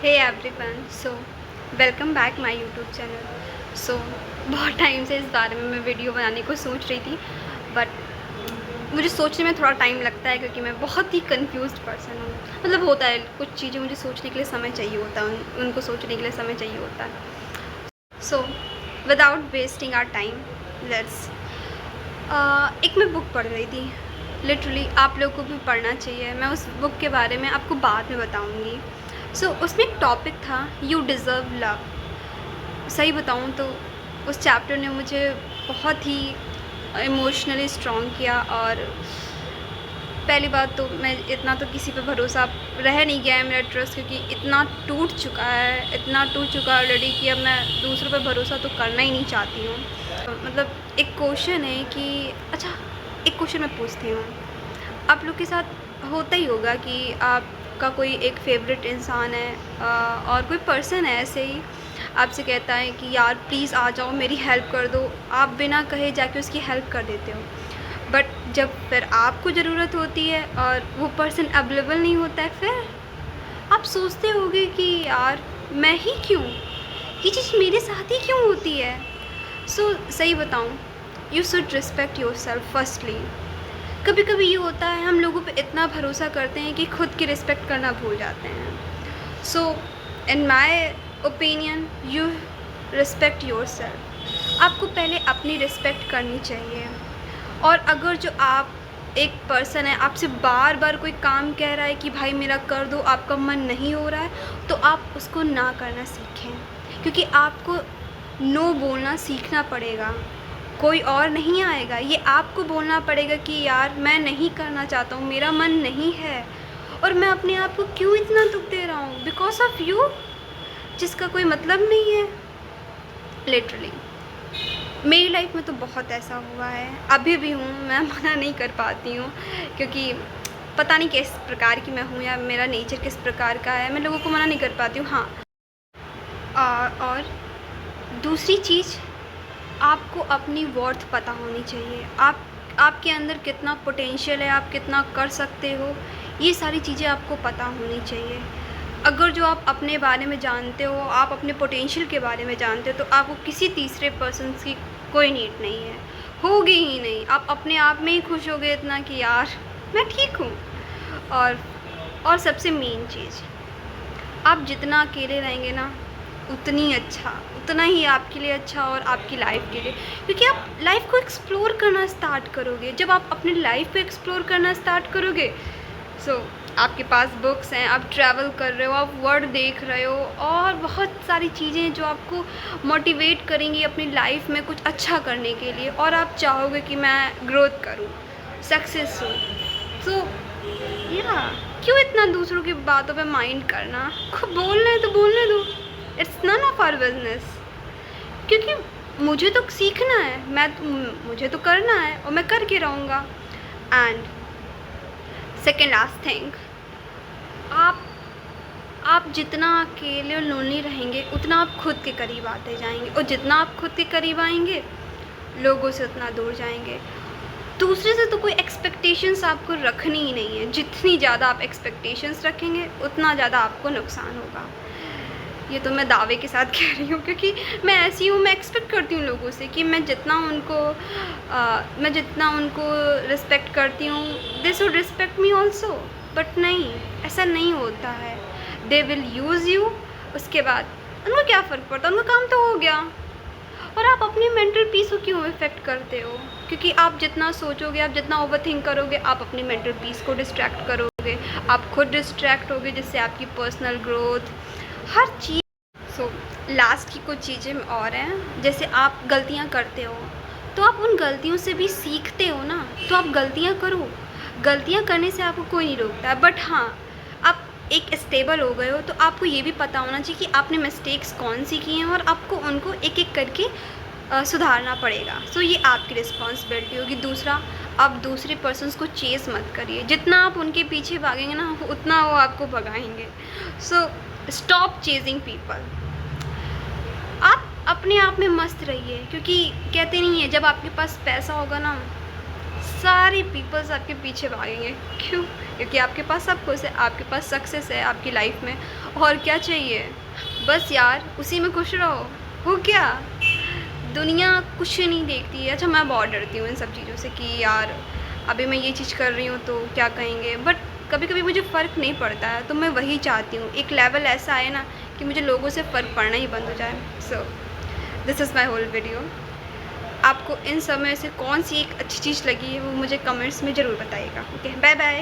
Hey everyone, so welcome back my YouTube channel. बहुत time से इस बारे में मैं वीडियो बनाने को सोच रही थी, बट मुझे सोचने में थोड़ा टाइम लगता है क्योंकि मैं बहुत ही कंफ्यूज्ड पर्सन हूँ। मतलब होता है, कुछ चीज़ें मुझे सोचने के लिए समय चाहिए होता है, उनको सोचने के लिए समय चाहिए होता है। So without wasting our time, let's एक मैं बुक पढ़ रही थी। लिटरली आप लोगों को भी पढ़ना चाहिए। मैं उस बुक के बारे में आपको बाद में बताऊँगी। उसमें एक टॉपिक था, यू डिज़र्व लव। सही बताऊँ तो उस चैप्टर ने मुझे बहुत ही इमोशनली स्ट्रॉन्ग किया। और पहली बात तो मैं इतना तो किसी पे भरोसा रह नहीं गया है मेरा ट्रस्ट, क्योंकि इतना टूट चुका है, इतना टूट चुका है ऑलरेडी कि अब मैं दूसरों पे भरोसा तो करना ही नहीं चाहती हूँ। मतलब एक क्वेश्चन है कि अच्छा, एक क्वेश्चन मैं पूछती हूँ, आप लोग के साथ होता ही होगा कि आपका कोई एक फेवरेट इंसान है और कोई पर्सन है ऐसे ही आपसे कहता है कि यार प्लीज़ आ जाओ, मेरी हेल्प कर दो। आप बिना कहे जाके उसकी हेल्प कर देते हो, बट जब फिर आपको ज़रूरत होती है और वो पर्सन अवेलेबल नहीं होता है, फिर आप सोचते होगे कि यार मैं ही क्यों, ये चीज़ मेरे साथ ही क्यों होती है। सही बताऊँ, you should respect your self firstly. कभी कभी ये होता है, हम लोगों पे इतना भरोसा करते हैं कि खुद की रिस्पेक्ट करना भूल जाते हैं। In my opinion, you respect yourself. आपको पहले अपनी रिस्पेक्ट करनी चाहिए। और अगर जो आप एक पर्सन है, आपसे बार बार कोई काम कह रहा है कि भाई मेरा कर दो, आपका मन नहीं हो रहा है, तो आप उसको ना करना सीखें, क्योंकि आपको नो बोलना सीखना पड़ेगा। कोई और नहीं आएगा, ये आपको बोलना पड़ेगा कि यार मैं नहीं करना चाहता हूँ, मेरा मन नहीं है, और मैं अपने आप को क्यों इतना दुख दे रहा हूँ बिकॉज ऑफ यू, जिसका कोई मतलब नहीं है। लिटरली मेरी लाइफ में तो बहुत ऐसा हुआ है, अभी भी हूँ, मैं मना नहीं कर पाती हूँ, क्योंकि पता नहीं किस प्रकार की मैं हूँ या मेरा नेचर किस प्रकार का है, मैं लोगों को मना नहीं कर पाती हूँ। हाँ, और दूसरी चीज़, आपको अपनी वर्थ पता होनी चाहिए। आपके अंदर कितना पोटेंशियल है, आप कितना कर सकते हो, ये सारी चीज़ें आपको पता होनी चाहिए। अगर जो आप अपने बारे में जानते हो, आप अपने पोटेंशियल के बारे में जानते हो, तो आपको किसी तीसरे पर्सन की कोई नीड नहीं है, होगी ही नहीं। आप अपने आप में ही खुश हो गए इतना कि यार मैं ठीक हूँ। और सबसे मेन चीज़, आप जितना अकेले रहेंगे ना, उतना ही आपके लिए अच्छा और आपकी लाइफ के लिए, क्योंकि आप लाइफ को एक्सप्लोर करना स्टार्ट करोगे। जब आप अपनी लाइफ को एक्सप्लोर करना स्टार्ट करोगे, आपके पास बुक्स हैं, आप ट्रैवल कर रहे हो, आप वर्ल्ड देख रहे हो, और बहुत सारी चीज़ें जो आपको मोटिवेट करेंगी अपनी लाइफ में कुछ अच्छा करने के लिए, और आप चाहोगे कि मैं ग्रोथ करूँ, सक्सेस हूँ। क्यों इतना दूसरों की बातों पे माइंड करना, खुद बोलना है तो बोलने दो, it's none of our business. क्योंकि मुझे तो सीखना है, मुझे तो करना है और मैं करके रहूँगा। एंड सेकेंड लास्ट थिंग, आप जितना अकेले और लोनली रहेंगे, उतना आप खुद के करीब आते जाएंगे, और जितना आप खुद के करीब आएंगे, लोगों से उतना दूर जाएंगे। दूसरे से तो कोई एक्सपेक्टेशंस आपको रखनी ही नहीं है। जितनी ज़्यादा आप एक्सपेक्टेशंस रखेंगे, उतना ज़्यादा आपको नुकसान होगा। ये तो मैं दावे के साथ कह रही हूँ, क्योंकि मैं ऐसी हूँ, मैं एक्सपेक्ट करती हूँ लोगों से कि मैं जितना उनको रिस्पेक्ट करती हूँ, they should respect me also. But नहीं, ऐसा नहीं होता है। दे विल यूज़ यू, उसके बाद उनको क्या फ़र्क पड़ता, उनका काम तो हो गया। और आप अपनी मेंटल पीस को क्यों इफ़ेक्ट करते हो? क्योंकि आप जितना सोचोगे, आप जितना ओवरथिंक करोगे, आप अपनी मेंटल पीस को डिस्ट्रैक्ट करोगे, आप खुद डिस्ट्रैक्ट होगे, जिससे आपकी पर्सनल ग्रोथ, हर चीज़। लास्ट की कुछ चीज़ें और हैं, जैसे आप गलतियाँ करते हो, तो आप उन गलतियों से भी सीखते हो ना, तो आप गलतियाँ करो। गलतियाँ करने से आपको कोई नहीं रोकता, बट हाँ, आप एक स्टेबल हो गए हो, तो आपको ये भी पता होना चाहिए कि आपने मिस्टेक्स कौन सी की हैं, और आपको उनको एक एक करके सुधारना पड़ेगा। ये आपकी रिस्पॉन्सिबिलिटी होगी। दूसरा, आप दूसरे पर्सन्स को चेस मत करिए। जितना आप उनके पीछे भागेंगे ना, उतना वो आपको भगाएंगे। Stop chasing people. आप अपने आप में मस्त रहिए, क्योंकि कहते नहीं है, जब आपके पास पैसा होगा ना, सारे पीपल्स आपके पीछे भागेंगे। क्यों? क्योंकि आपके पास सब कुछ है, आपके पास सक्सेस है आपकी लाइफ में, और क्या चाहिए? बस यार उसी में खुश रहो। हो क्या? दुनिया कुछ नहीं देखती है। अच्छा, मैं बहुत डरती हूँ इन सब चीज़ों से कि यार अभी मैं ये चीज़ कर रही हूँ तो क्या कहेंगे, बट कभी कभी मुझे फ़र्क नहीं पड़ता है। तो मैं वही चाहती हूँ, एक लेवल ऐसा आए ना कि मुझे लोगों से फ़र्क पड़ना ही बंद हो जाए। So this is my whole video. आपको इन सब में से कौन सी एक अच्छी चीज़ लगी है वो मुझे कमेंट्स में ज़रूर बताइएगा। Okay, bye bye.